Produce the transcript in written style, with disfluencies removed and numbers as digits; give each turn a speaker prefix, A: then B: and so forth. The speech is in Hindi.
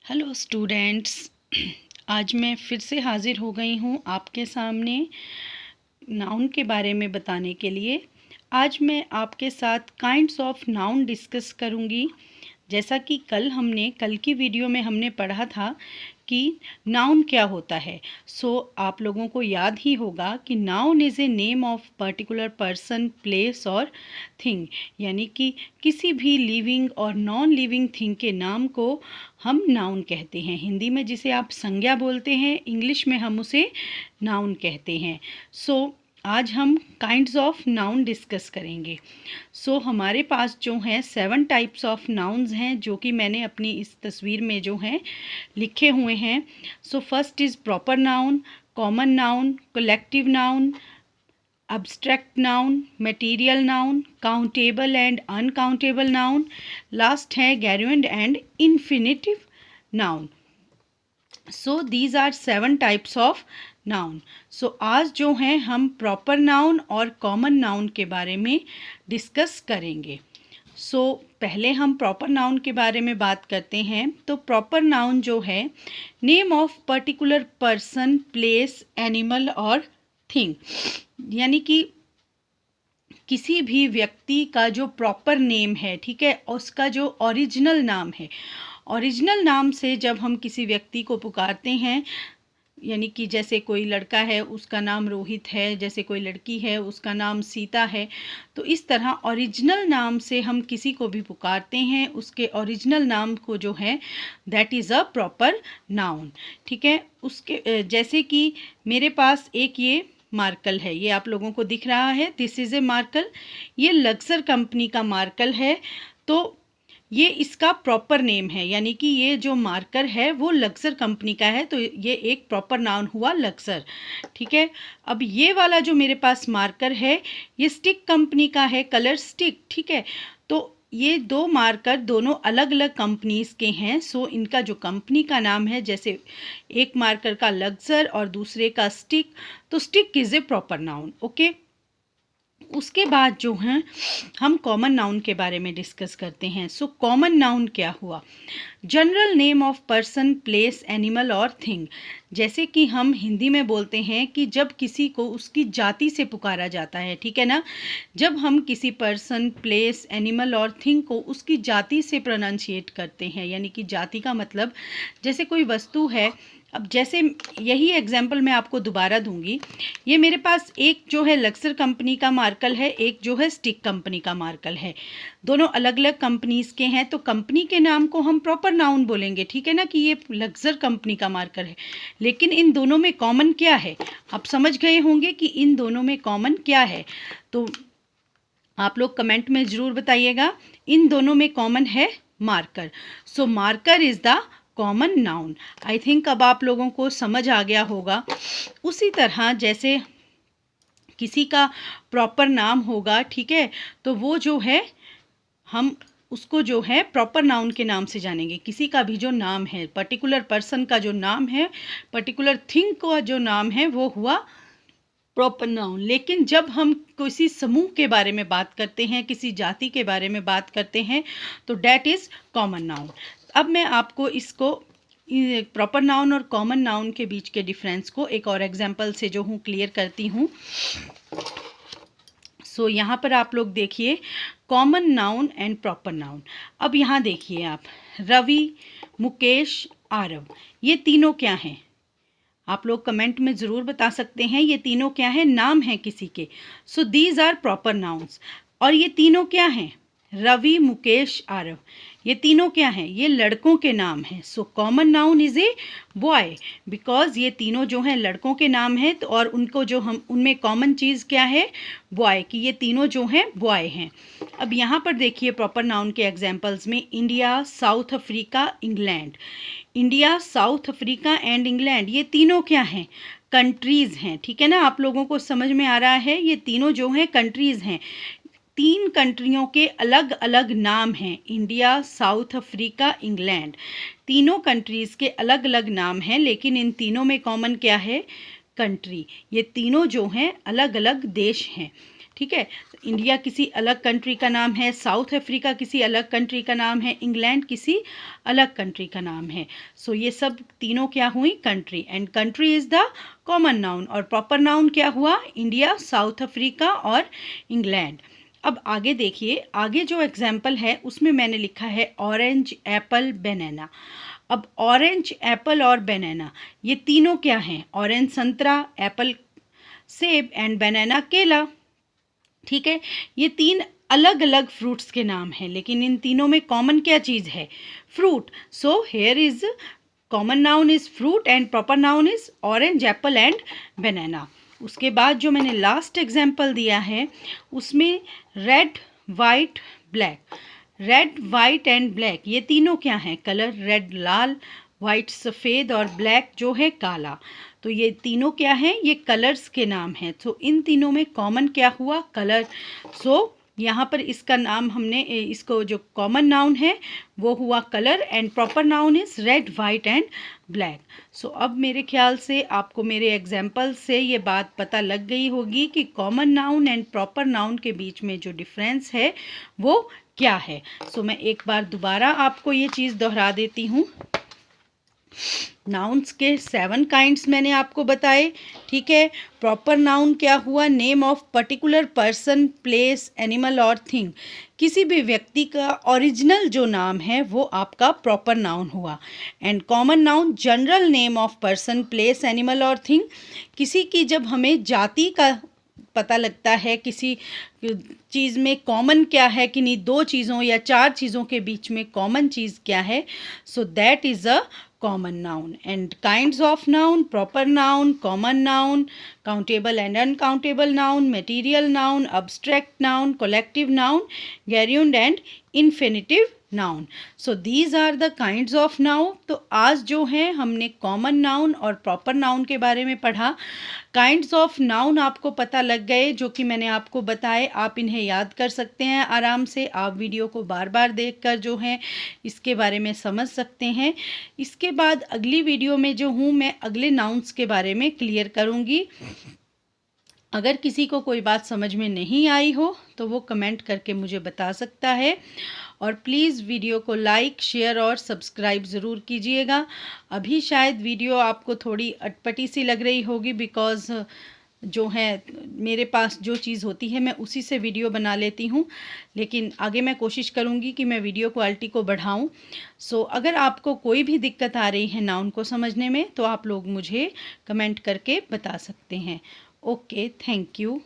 A: हेलो स्टूडेंट्स, आज मैं फिर से हाज़िर हो गई हूँ आपके सामने नाउन के बारे में बताने के लिए। आज मैं आपके साथ काइंड्स ऑफ नाउन डिस्कस करूँगी। जैसा कि कल की वीडियो में हमने पढ़ा था कि नाउन क्या होता है। आप लोगों को याद ही होगा कि noun is a name of particular person, place और थिंग, यानी कि किसी भी लिविंग और नॉन लिविंग थिंग के नाम को हम नाउन कहते हैं। हिंदी में जिसे आप संज्ञा बोलते हैं, इंग्लिश में हम उसे नाउन कहते हैं। आज हम काइंड्स ऑफ नाउन डिस्कस करेंगे। हमारे पास जो हैं 7 टाइप्स ऑफ नाउन्स हैं, जो कि मैंने अपनी इस तस्वीर में जो हैं लिखे हुए हैं। First is proper noun, common noun, collective noun, abstract noun, material noun, countable and uncountable noun, last है gerund and infinitive noun. These are 7 types of noun. आज जो हैं हम प्रॉपर नाउन और कॉमन नाउन के बारे में डिस्कस करेंगे। पहले हम प्रॉपर नाउन के बारे में बात करते हैं। तो प्रॉपर नाउन जो है name of particular person, place, animal और थिंग, यानी कि किसी भी व्यक्ति का जो प्रॉपर नेम है, ठीक है, उसका जो ओरिजिनल नाम है। ओरिजिनल नाम से जब हम किसी व्यक्ति को पुकारते हैं, यानी कि जैसे कोई लड़का है उसका नाम रोहित है, जैसे कोई लड़की है उसका नाम सीता है, तो इस तरह ओरिजिनल नाम से हम किसी को भी पुकारते हैं, उसके ओरिजिनल नाम को जो है that is a proper noun. ठीक है, उसके जैसे कि मेरे पास एक ये मार्कल है, ये आप लोगों को दिख रहा है, दिस इज़ ए मार्कल। ये लक्सर कंपनी का मार्कल है, तो ये इसका प्रॉपर नेम है, यानी कि ये जो मार्कर है वो लक्सर कंपनी का है, तो ये एक प्रॉपर नाउन हुआ लक्सर। ठीक है, अब ये वाला जो मेरे पास मार्कर है ये स्टिक कंपनी का है, कलर स्टिक। ठीक है, तो ये दो मार्कर दोनों अलग अलग कंपनीज़ के हैं। इनका जो कंपनी का नाम है, जैसे एक मार्कर का लक्सर और दूसरे का स्टिक, तो stick is a proper noun. Okay, उसके बाद जो हैं हम कॉमन नाउन के बारे में डिस्कस करते हैं। कॉमन नाउन क्या हुआ? General name of person, place, animal और थिंग। जैसे कि हम हिंदी में बोलते हैं कि जब किसी को उसकी जाति से पुकारा जाता है, ठीक है ना, जब हम किसी पर्सन, प्लेस, एनिमल और थिंग को उसकी जाति से प्रोनाउंशिएट करते हैं, यानी कि जाति का मतलब जैसे कोई वस्तु है। अब जैसे यही एग्जाम्पल मैं आपको दोबारा दूंगी। ये मेरे पास एक जो है लक्सर कंपनी का मार्कल है, एक जो है स्टिक कंपनी का मार्कल है। दोनों अलग अलग कंपनीज़ के हैं, तो कंपनी के नाम को हम प्रॉपर नाउन बोलेंगे, ठीक है ना, कि ये लक्सर कंपनी का मार्कर है। लेकिन इन दोनों में कॉमन क्या है? आप समझ गए होंगे कि इन दोनों में कॉमन क्या है, तो आप लोग कमेंट में ज़रूर बताइएगा। इन दोनों में कॉमन है marker. Marker is the common noun. I think अब आप लोगों को समझ आ गया होगा। उसी तरह जैसे किसी का प्रॉपर नाम होगा, ठीक है, तो वो जो है हम उसको जो है प्रॉपर नाउन के नाम से जानेंगे। किसी का भी जो नाम है, पर्टिकुलर पर्सन का जो नाम है, पर्टिकुलर थिंग का जो नाम है, वो हुआ प्रॉपर नाउन। लेकिन जब हम किसी समूह के बारे में बात करते हैं, किसी जाति के बारे में बात करते हैं, तो डैट इज़ कॉमन नाउन। अब मैं आपको इसको प्रॉपर नाउन और कॉमन नाउन के बीच के डिफरेंस को एक और एग्जांपल से जो हूँ क्लियर करती हूँ। यहाँ पर आप लोग देखिए common noun and proper noun. अब यहाँ देखिए आप, रवि, मुकेश, आरव, ये तीनों क्या हैं? आप लोग कमेंट में ज़रूर बता सकते हैं ये तीनों क्या है, नाम है किसी के। These are proper nouns. और ये तीनों क्या हैं? रवि, मुकेश, आरव, ये तीनों क्या हैं? ये लड़कों के नाम हैं। Common noun is a boy, because ये तीनों जो हैं लड़कों के नाम हैं, तो और उनको जो हम उनमें कॉमन चीज़ क्या है? बॉय, कि ये तीनों जो हैं बॉय हैं। अब यहाँ पर देखिए प्रॉपर नाउन के एग्जाम्पल्स में India, south Africa, England. India, south Africa and England, ये तीनों क्या हैं? कंट्रीज़ हैं। ठीक है ना, आप लोगों को समझ में आ रहा है? ये तीनों जो हैं कंट्रीज़ हैं। 3 कंट्रियों के अलग अलग नाम हैं, इंडिया, साउथ अफ्रीका, इंग्लैंड। तीनों कंट्रीज़ के अलग अलग नाम हैं, लेकिन इन तीनों में कॉमन क्या है? कंट्री। ये तीनों जो हैं अलग अलग देश हैं। ठीक है। इंडिया किसी अलग कंट्री का नाम है, साउथ अफ्रीका किसी अलग कंट्री का नाम है, इंग्लैंड किसी अलग कंट्री का नाम है। सो ये सब तीनों क्या हुई, country, and country is the common noun, और प्रॉपर नाउन क्या हुआ, इंडिया, साउथ अफ्रीका और इंग्लैंड। अब आगे देखिए, आगे जो एग्जाम्पल है उसमें मैंने लिखा है ऑरेंज, एप्पल, बनाना। अब ऑरेंज, एप्पल और बनाना ये तीनों क्या हैं, ऑरेंज संतरा, एप्पल सेब एंड बनाना केला। ठीक है, ये तीन अलग अलग फ्रूट्स के नाम हैं, लेकिन इन तीनों में कॉमन क्या चीज़ है, fruit. So here is common noun is fruit and proper noun is orange, apple and banana. उसके बाद जो मैंने लास्ट एग्जाम्पल दिया है उसमें red, white, black. Red, white and black ये तीनों क्या हैं, कलर, रेड लाल, वाइट सफ़ेद और ब्लैक जो है काला। तो ये तीनों क्या हैं, ये कलर्स के नाम हैं। तो इन तीनों में कॉमन क्या हुआ, कलर। सो यहाँ पर इसका नाम हमने, इसको जो कॉमन नाउन है वो हुआ colour and proper noun is red, white and black. So अब मेरे ख्याल से आपको मेरे एग्जाम्पल से ये बात पता लग गई होगी कि common noun and proper noun के बीच में जो डिफरेंस है वो क्या है। सो मैं एक बार दोबारा आपको ये चीज़ दोहरा देती हूँ। नाउन्स के 7 काइंड्स मैंने आपको बताए, ठीक है। प्रॉपर नाउन क्या हुआ, name of particular person, place, animal और थिंग। किसी भी व्यक्ति का ओरिजिनल जो नाम है वो आपका प्रॉपर नाउन हुआ। And common noun, general name of person, place, animal और थिंग। किसी की जब हमें जाति का पता लगता है, किसी चीज़ में कॉमन क्या है कि नहीं, 2 चीज़ों या 4 चीज़ों के बीच में कॉमन चीज़ क्या है, so that is a common noun. And kinds of noun, proper noun, common noun, countable and uncountable noun, material noun, abstract noun, collective noun, gerund and infinitive noun. So these are the kinds of noun. तो आज जो है हमने कॉमन नाउन और प्रॉपर नाउन के बारे में पढ़ा। काइंड्स ऑफ नाउन आपको पता लग गए, जो कि मैंने आपको बताए, आप इन्हें याद कर सकते हैं आराम से। आप वीडियो को बार बार देखकर जो है इसके बारे में समझ सकते हैं। इसके बाद अगली वीडियो में जो हूँ मैं अगले नाउन्स के बारे में क्लियर करूँगी। अगर किसी को कोई बात समझ में नहीं आई हो तो वो कमेंट करके मुझे बता सकता है। और प्लीज़ वीडियो को लाइक, शेयर और सब्सक्राइब ज़रूर कीजिएगा। अभी शायद वीडियो आपको थोड़ी अटपटी सी लग रही होगी, बिकॉज़ जो है मेरे पास जो चीज़ होती है मैं उसी से वीडियो बना लेती हूँ, लेकिन आगे मैं कोशिश करूँगी कि मैं वीडियो क्वालिटी को बढ़ाऊँ। सो अगर आपको कोई भी दिक्कत आ रही है नाउन को समझने में तो आप लोग मुझे कमेंट करके बता सकते हैं। Okay, thank you.